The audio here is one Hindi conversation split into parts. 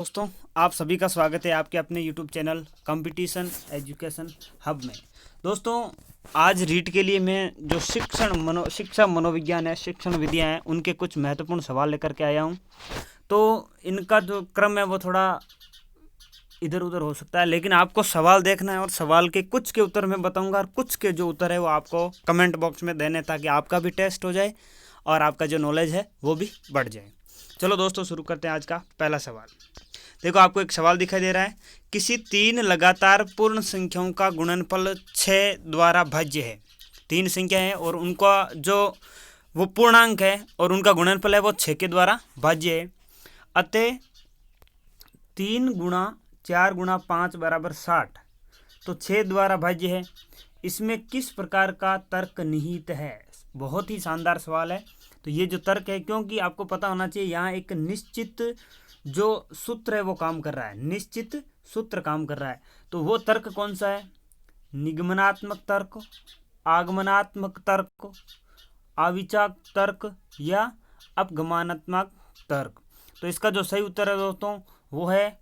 दोस्तों, आप सभी का स्वागत है आपके अपने YouTube channel competition education hub में। दोस्तों, आज रीट के लिए मैं जो शिक्षा मनोविज्ञान है, शिक्षण विधियाँ हैं, उनके कुछ महत्वपूर्ण सवाल लेकर के आया हूँ। तो इनका जो क्रम है वो थोड़ा इधर उधर हो सकता है, लेकिन आपको सवाल देखना है और सवाल के कुछ के उत्तर मैं बताऊँगा और कुछ के जो उत्तर है वो आपको कमेंट बॉक्स में देने, ताकि आपका भी टेस्ट हो जाए और आपका जो नॉलेज है वो भी बढ़ जाए। चलो दोस्तों, शुरू करते हैं आज का पहला सवाल। देखो, आपको एक सवाल दिखाई दे रहा है। किसी तीन लगातार पूर्ण संख्याओं का गुणनफल 6 द्वारा भाज्य है। तीन संख्या है और उनका जो वो पूर्णांक है और उनका गुणनफल है वो 6 के द्वारा भाज्य है। अतः 3 गुणा 4 गुणा 5 बराबर 60, तो 6 द्वारा भाज्य है। इसमें किस प्रकार का तर्क निहित है? बहुत ही शानदार सवाल है। तो ये जो तर्क है, क्योंकि आपको पता होना चाहिए यहाँ एक निश्चित जो सूत्र है वो काम कर रहा है, निश्चित सूत्र काम कर रहा है। तो वो तर्क कौन सा है? निगमनात्मक तर्क, आगमनात्मक तर्क, आविचाक तर्क या अपगमनात्मक तर्क। तो इसका जो सही उत्तर है दोस्तों वो है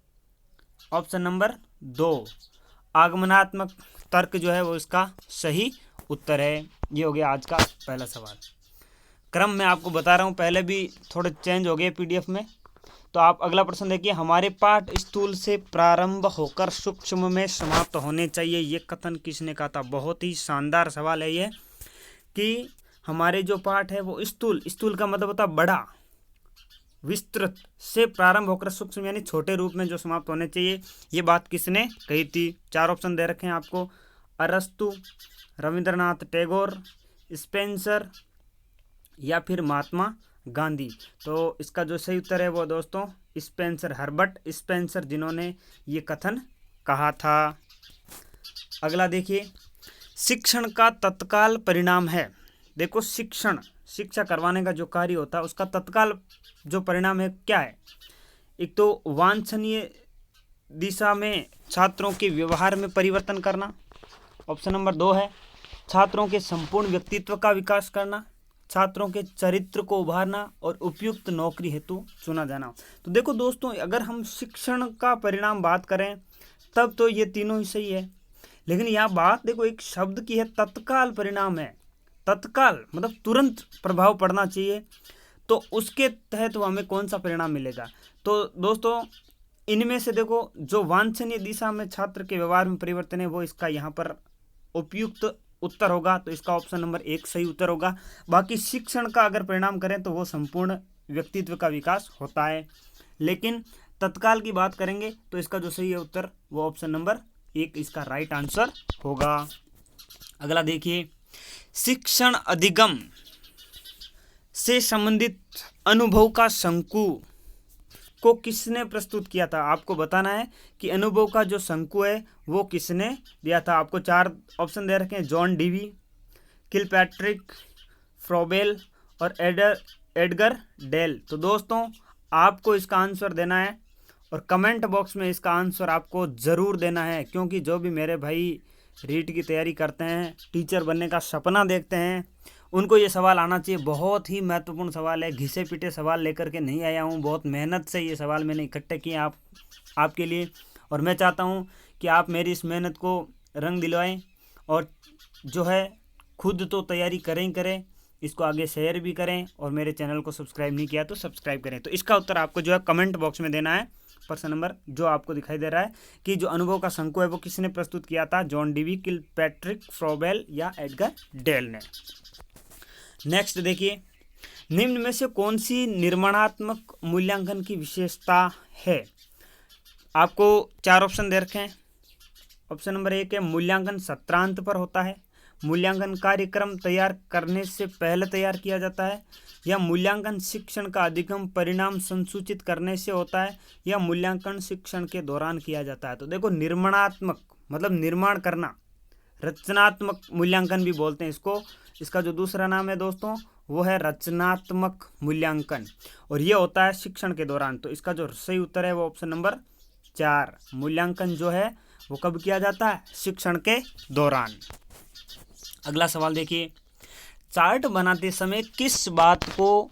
ऑप्शन नंबर 2, आगमनात्मक तर्क जो है वो इसका सही उत्तर है। ये हो गया आज का पहला सवाल। क्रम मैं आपको बता रहा हूँ, पहले भी थोड़े चेंज हो गए पीडीएफ में। तो आप अगला प्रश्न देखिए। हमारे पाठ स्थूल से प्रारंभ होकर सूक्ष्म में समाप्त होने चाहिए, ये कथन किसने कहा था? बहुत ही शानदार सवाल है ये, कि हमारे जो पाठ है वो स्थूल का मतलब होता है बड़ा, विस्तृत, से प्रारंभ होकर सूक्ष्म यानी छोटे रूप में जो समाप्त होने चाहिए। ये बात किसने कही थी? 4 ऑप्शन दे रखे हैं आपको। अरस्तु, रविंद्रनाथ टैगोर, स्पेंसर या फिर महात्मा गांधी। तो इसका जो सही उत्तर है वो दोस्तों स्पेंसर, हर्बर्ट स्पेंसर, जिन्होंने ये कथन कहा था। अगला देखिए, शिक्षण का तत्काल परिणाम है। देखो, शिक्षा करवाने का जो कार्य होता है उसका तत्काल जो परिणाम है क्या है? एक तो वांछनीय दिशा में छात्रों के व्यवहार में परिवर्तन करना, ऑप्शन नंबर 2 है। छात्रों के संपूर्ण व्यक्तित्व का विकास करना, छात्रों के चरित्र को उभारना और उपयुक्त नौकरी हेतु चुना जाना। तो देखो दोस्तों, अगर हम शिक्षण का परिणाम बात करें तब तो ये तीनों ही सही है, लेकिन यहाँ बात देखो एक शब्द की है, तत्काल परिणाम है। तत्काल मतलब तुरंत प्रभाव पड़ना चाहिए, तो उसके तहत वो हमें कौन सा परिणाम मिलेगा? तो दोस्तों, इनमें से देखो जो वांछनीय दिशा में छात्र के व्यवहार में परिवर्तन है वो इसका यहाँ पर उपयुक्त उत्तर होगा। तो इसका ऑप्शन नंबर 1 सही उत्तर होगा। बाकी शिक्षण का अगर परिणाम करें तो वो संपूर्ण व्यक्तित्व का विकास होता है, लेकिन तत्काल की बात करेंगे तो इसका जो सही है उत्तर वो ऑप्शन नंबर 1 इसका राइट आंसर होगा। अगला देखिए, शिक्षण अधिगम से संबंधित अनुभव का शंकु को किसने प्रस्तुत किया था? आपको बताना है कि अनुभव का जो शंकु है वो किसने दिया था। आपको 4 ऑप्शन दे रखे हैं, जॉन डीवी, किलपैट्रिक, फ्रोबेल और एडगर डेल। तो दोस्तों, आपको इसका आंसर देना है और कमेंट बॉक्स में इसका आंसर आपको ज़रूर देना है, क्योंकि जो भी मेरे भाई रीट की तैयारी करते हैं, टीचर बनने का सपना देखते हैं, उनको ये सवाल आना चाहिए। बहुत ही महत्वपूर्ण सवाल है, घिसे पिटे सवाल लेकर के नहीं आया हूँ, बहुत मेहनत से ये सवाल मैंने इकट्ठे किए आपके लिए, और मैं चाहता हूँ कि आप मेरी इस मेहनत को रंग दिलवाएं और जो है खुद तो तैयारी करें, इसको आगे शेयर भी करें, और मेरे चैनल को सब्सक्राइब नहीं किया तो सब्सक्राइब करें। तो इसका उत्तर आपको जो है कमेंट बॉक्स में देना है। प्रश्न नंबर जो आपको दिखाई दे रहा है कि जो अनुभव का शंकु है वो किसने प्रस्तुत किया था? जॉन डीवी, किलपैट्रिक, फ्रोबेल या एडगर डेल ने। नेक्स्ट देखिए, निम्न में से कौन सी निर्माणात्मक मूल्यांकन की विशेषता है? आपको 4 ऑप्शन दे रखे हैं। ऑप्शन नंबर 1 है, मूल्यांकन सत्रांत पर होता है, मूल्यांकन कार्यक्रम तैयार करने से पहले तैयार किया जाता है, या मूल्यांकन शिक्षण का अधिगम परिणाम संसूचित करने से होता है, या मूल्यांकन शिक्षण के दौरान किया जाता है। तो देखो, निर्माणात्मक मतलब निर्माण करना, रचनात्मक मूल्यांकन भी बोलते हैं इसको। इसका जो दूसरा नाम है दोस्तों वो है रचनात्मक मूल्यांकन, और ये होता है शिक्षण के दौरान। तो इसका जो सही उत्तर है वो ऑप्शन नंबर 4, मूल्यांकन जो है वो कब किया जाता है? शिक्षण के दौरान। अगला सवाल देखिए, चार्ट बनाते समय किस बात को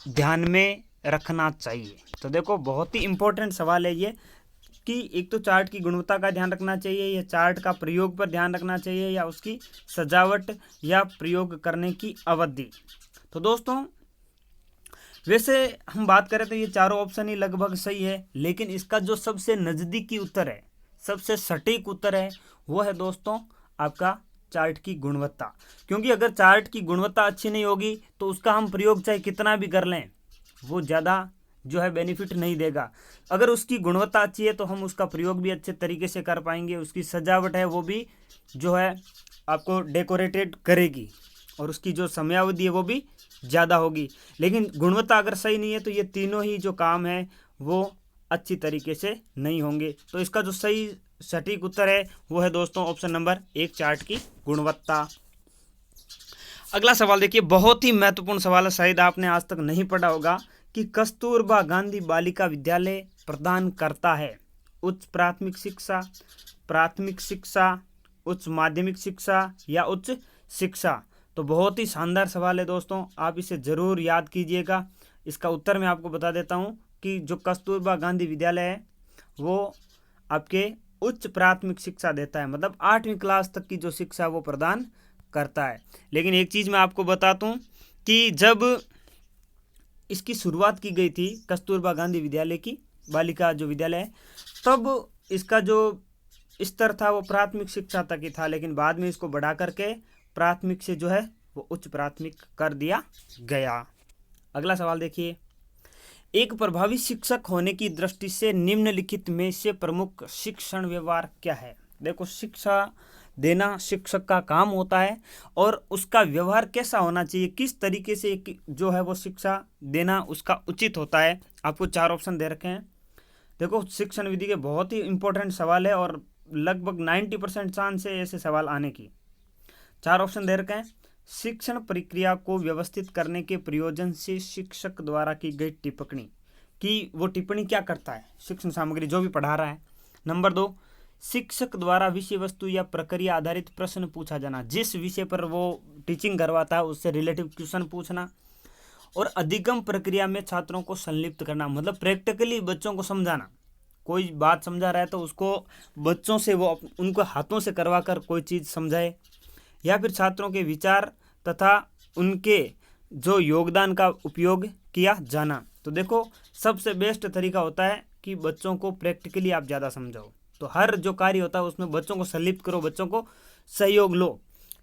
ध्यान में रखना चाहिए? तो देखो बहुत ही इम्पोर्टेंट सवाल है ये कि एक तो चार्ट की गुणवत्ता का ध्यान रखना चाहिए, या चार्ट का प्रयोग पर ध्यान रखना चाहिए, या उसकी सजावट या प्रयोग करने की अवधि। तो दोस्तों वैसे हम बात करें तो ये चारों ऑप्शन ही लगभग सही है, लेकिन इसका जो सबसे नज़दीकी उत्तर है, सबसे सटीक उत्तर है, वो है दोस्तों आपका चार्ट की गुणवत्ता। क्योंकि अगर चार्ट की गुणवत्ता अच्छी नहीं होगी तो उसका हम प्रयोग चाहे कितना भी कर लें वो ज़्यादा जो है बेनिफिट नहीं देगा। अगर उसकी गुणवत्ता अच्छी है तो हम उसका प्रयोग भी अच्छे तरीके से कर पाएंगे, उसकी सजावट है वो भी जो है आपको डेकोरेटेड करेगी, और उसकी जो समयावधि है वो भी ज़्यादा होगी। लेकिन गुणवत्ता अगर सही नहीं है तो ये तीनों ही जो काम है वो अच्छी तरीके से नहीं होंगे। तो इसका जो सही सटीक उत्तर है वो है दोस्तों ऑप्शन नंबर 1, चार्ट की गुणवत्ता। अगला सवाल देखिए, बहुत ही महत्वपूर्ण सवाल है, शायद आपने आज तक नहीं पढ़ा होगा कि कस्तूरबा गांधी बालिका विद्यालय प्रदान करता है उच्च प्राथमिक शिक्षा, प्राथमिक शिक्षा, उच्च माध्यमिक शिक्षा या उच्च शिक्षा। तो बहुत ही शानदार सवाल है दोस्तों, आप इसे ज़रूर याद कीजिएगा। इसका उत्तर मैं आपको बता देता हूँ कि जो कस्तूरबा गांधी विद्यालय है वो आपके उच्च प्राथमिक शिक्षा देता है, मतलब 8वीं क्लास तक की जो शिक्षा वो प्रदान करता है। लेकिन एक चीज़ मैं आपको बता दूं कि जब इसकी शुरुआत की गई थी कस्तूरबा गांधी विद्यालय की बालिका जो विद्यालय है, तब इसका जो स्तर था वो प्राथमिक शिक्षा तक ही था, लेकिन बाद में इसको बढ़ा करके प्राथमिक से जो है वो उच्च प्राथमिक कर दिया गया। अगला सवाल देखिए, एक प्रभावी शिक्षक होने की दृष्टि से निम्नलिखित में से प्रमुख शिक्षण व्यवहार क्या है। देखो शिक्षा देना शिक्षक का काम होता है, और उसका व्यवहार कैसा होना चाहिए, किस तरीके से जो है वो शिक्षा देना उसका उचित होता है। आपको 4 ऑप्शन दे रखे हैं। देखो शिक्षण विधि के बहुत ही इंपॉर्टेंट सवाल है और लगभग 90% चांस है ऐसे सवाल आने की। 4 ऑप्शन दे रखे हैं। शिक्षण प्रक्रिया को व्यवस्थित करने के प्रयोजन से शिक्षक द्वारा की गई टिप्पणी, कि वो टिप्पणी क्या करता है, शिक्षण सामग्री जो भी पढ़ा रहा है। नंबर 2, शिक्षक द्वारा विषय वस्तु या प्रक्रिया आधारित प्रश्न पूछा जाना, जिस विषय पर वो टीचिंग करवाता है उससे रिलेटिव क्वेश्चन पूछना। और अधिगम प्रक्रिया में छात्रों को संलिप्त करना, मतलब प्रैक्टिकली बच्चों को समझाना। कोई बात समझा रहा है तो उसको बच्चों से वो उनको हाथों से करवा कर कोई चीज़ समझाए, या फिर छात्रों के विचार तथा उनके जो योगदान का उपयोग किया जाना। तो देखो सबसे बेस्ट तरीका होता है कि बच्चों को प्रैक्टिकली आप ज़्यादा समझाओ। तो हर जो कार्य होता है उसमें बच्चों को संलिप्त करो, बच्चों को सहयोग लो।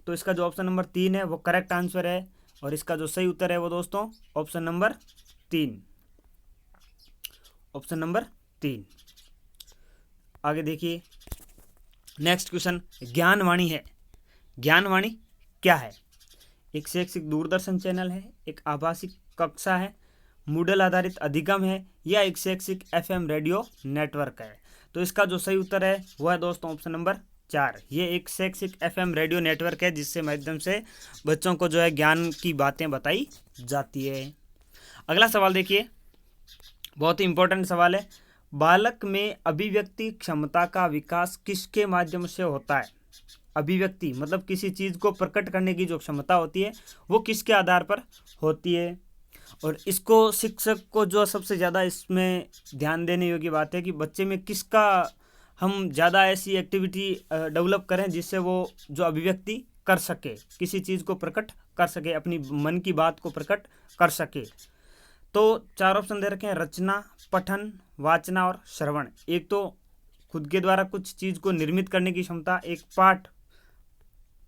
तो इसका जो ऑप्शन नंबर 3 है वो करेक्ट आंसर है, और इसका जो सही उत्तर है वो दोस्तों ऑप्शन नंबर 3, ऑप्शन नंबर 3। आगे देखिए नेक्स्ट क्वेश्चन, ज्ञानवाणी है। ज्ञानवाणी क्या है? एक शैक्षिक दूरदर्शन चैनल है, एक आभासी कक्षा है, मूडल आधारित अधिगम है, या एक शैक्षिक FM रेडियो नेटवर्क है। तो इसका जो सही उत्तर है वो है दोस्तों ऑप्शन नंबर 4। ये एक शैक्षिक FM रेडियो नेटवर्क है जिससे माध्यम से बच्चों को जो है ज्ञान की बातें बताई जाती है। अगला सवाल देखिए, बहुत ही इंपॉर्टेंट सवाल है। बालक में अभिव्यक्ति क्षमता का विकास किसके माध्यम से होता है? अभिव्यक्ति मतलब किसी चीज़ को प्रकट करने की जो क्षमता होती है वो किसके आधार पर होती है? और इसको शिक्षक को जो सबसे ज़्यादा इसमें ध्यान देने योग्य बात है कि बच्चे में किसका हम ज़्यादा ऐसी एक्टिविटी डेवलप करें जिससे वो जो अभिव्यक्ति कर सके, किसी चीज़ को प्रकट कर सके, अपनी मन की बात को प्रकट कर सके। तो 4 ऑप्शन दे रखे हैं, रचना, पठन, वाचना और श्रवण। एक तो खुद के द्वारा कुछ चीज़ को निर्मित करने की क्षमता, एक पाठ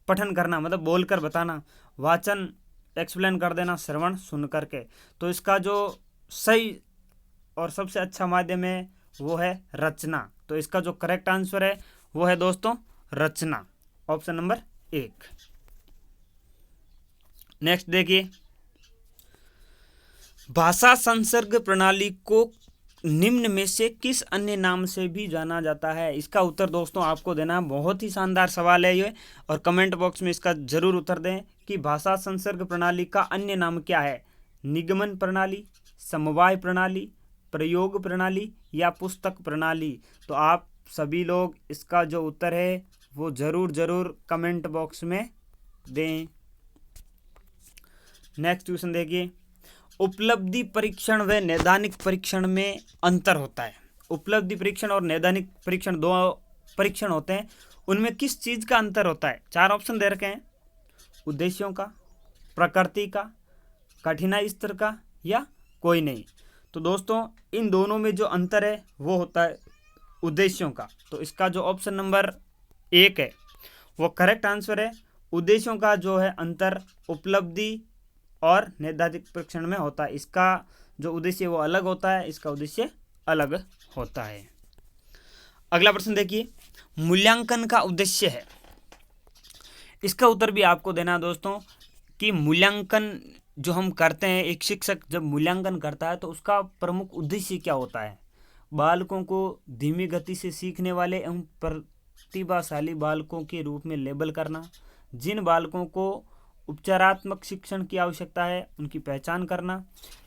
पठन करना मतलब बोलकर बताना, वाचन एक्सप्लेन कर देना, श्रवण सुन करके। तो इसका जो सही और सबसे अच्छा माध्यम है वो है रचना। तो इसका जो करेक्ट आंसर है वो है दोस्तों रचना, ऑप्शन नंबर 1। नेक्स्ट देखिए, भाषा संसर्ग प्रणाली को निम्न में से किस अन्य नाम से भी जाना जाता है? इसका उत्तर दोस्तों आपको देना। बहुत ही शानदार सवाल है ये, और कमेंट बॉक्स में इसका जरूर उत्तर दें कि भाषा संसर्ग प्रणाली का अन्य नाम क्या है। निगमन प्रणाली, समवाय प्रणाली, प्रयोग प्रणाली या पुस्तक प्रणाली। तो आप सभी लोग इसका जो उत्तर है वो जरूर कमेंट बॉक्स में दें। नेक्स्ट क्वेश्चन देखिए, उपलब्धि परीक्षण व नैदानिक परीक्षण में अंतर होता है। उपलब्धि परीक्षण और नैदानिक परीक्षण दो परीक्षण होते हैं, उनमें किस चीज़ का अंतर होता है? 4 ऑप्शन दे रखे हैं, उद्देश्यों का, प्रकृति का, कठिनाई स्तर का, या कोई नहीं। तो दोस्तों इन दोनों में जो अंतर है वो होता है उद्देश्यों का। तो इसका जो ऑप्शन नंबर 1 है वो करेक्ट आंसर है। उद्देश्यों का जो है अंतर उपलब्धि और नैदानिक परीक्षण में होता है। इसका जो उद्देश्य वो अलग होता है, इसका उद्देश्य अलग होता है। अगला प्रश्न देखिए, मूल्यांकन का उद्देश्य है। इसका उत्तर भी आपको देना है दोस्तों कि मूल्यांकन जो हम करते हैं, एक शिक्षक जब मूल्यांकन करता है तो उसका प्रमुख उद्देश्य क्या होता है? बालकों को धीमी गति से सीखने वाले एवं प्रतिभाशाली बालकों के रूप में लेबल करना, जिन बालकों को उपचारात्मक शिक्षण की आवश्यकता है उनकी पहचान करना,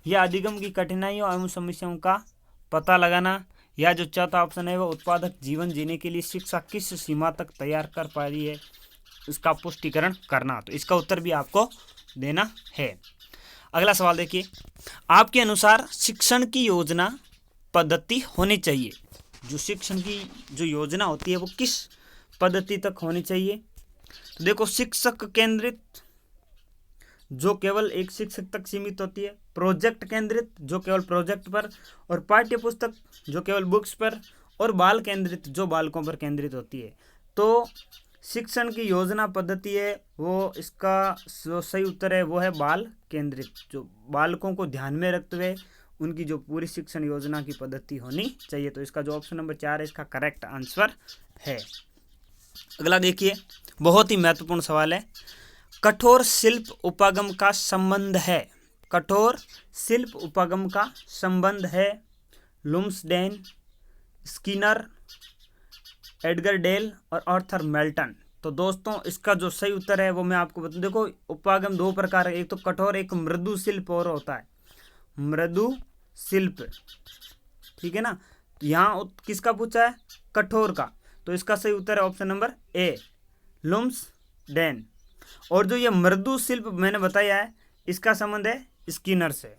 या अधिगम की कठिनाइयों एवं समस्याओं का पता लगाना, या जो चौथा ऑप्शन है वो उत्पादक जीवन जीने के लिए शिक्षा किस सीमा तक तैयार कर पा रही है, इसका पुष्टिकरण करना। तो इसका उत्तर भी आपको देना है। अगला सवाल देखिए, आपके अनुसार शिक्षण की योजना पद्धति होनी चाहिए। जो शिक्षण की जो योजना होती है वो किस पद्धति तक होनी चाहिए? तो देखो, शिक्षक केंद्रित जो केवल एक शिक्षक तक सीमित होती है, प्रोजेक्ट केंद्रित जो केवल प्रोजेक्ट पर, और पाठ्य पुस्तक जो केवल बुक्स पर, और बाल केंद्रित जो बालकों पर केंद्रित होती है। तो शिक्षण की योजना पद्धति है वो, इसका जो सही उत्तर है वो है बाल केंद्रित, जो बालकों को ध्यान में रखते हुए उनकी जो पूरी शिक्षण योजना की पद्धति होनी चाहिए। तो इसका जो ऑप्शन नंबर 4 है इसका करेक्ट आंसर है। अगला देखिए, बहुत ही महत्वपूर्ण सवाल है, कठोर शिल्प उपागम का संबंध है। कठोर शिल्प उपागम का संबंध है लुम्सडेन, स्किनर, एडगर डेल और आर्थर मेल्टन। तो दोस्तों इसका जो सही उत्तर है वो मैं आपको बता, देखो उपागम 2 प्रकार है, एक तो कठोर, एक मृदु शिल्प और होता है मृदु शिल्प, ठीक है ना। यहाँ किसका पूछा है? कठोर का। तो इसका सही उत्तर है ऑप्शन नंबर ए, लुम्सडेन। और जो ये मृदु शिल्प मैंने बताया है इसका संबंध है स्किनर से।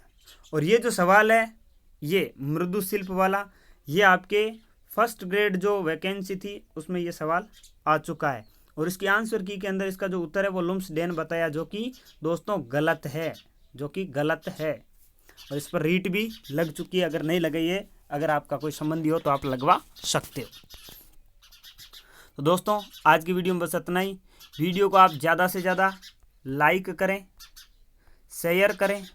और ये जो सवाल है ये मृदु शिल्प वाला, ये आपके फर्स्ट ग्रेड जो वैकेंसी थी उसमें ये सवाल आ चुका है, और इसकी आंसर की के अंदर इसका जो उत्तर है वो लुम्सडेन बताया, जो कि दोस्तों गलत है, जो कि गलत है। और इस पर रीट भी लग चुकी है, अगर नहीं लगाई है, अगर आपका कोई संबंधी हो तो आप लगवा सकते हो। तो दोस्तों आज की वीडियो में बस इतना ही। वीडियो को आप ज़्यादा से ज़्यादा लाइक करें, शेयर करें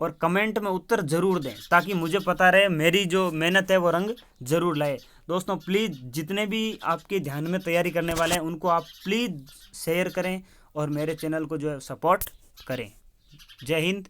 और कमेंट में उत्तर ज़रूर दें, ताकि मुझे पता रहे मेरी जो मेहनत है वो रंग ज़रूर लाए। दोस्तों प्लीज़ जितने भी आपके ध्यान में तैयारी करने वाले हैं उनको आप प्लीज़ शेयर करें और मेरे चैनल को जो है सपोर्ट करें। जय हिंद,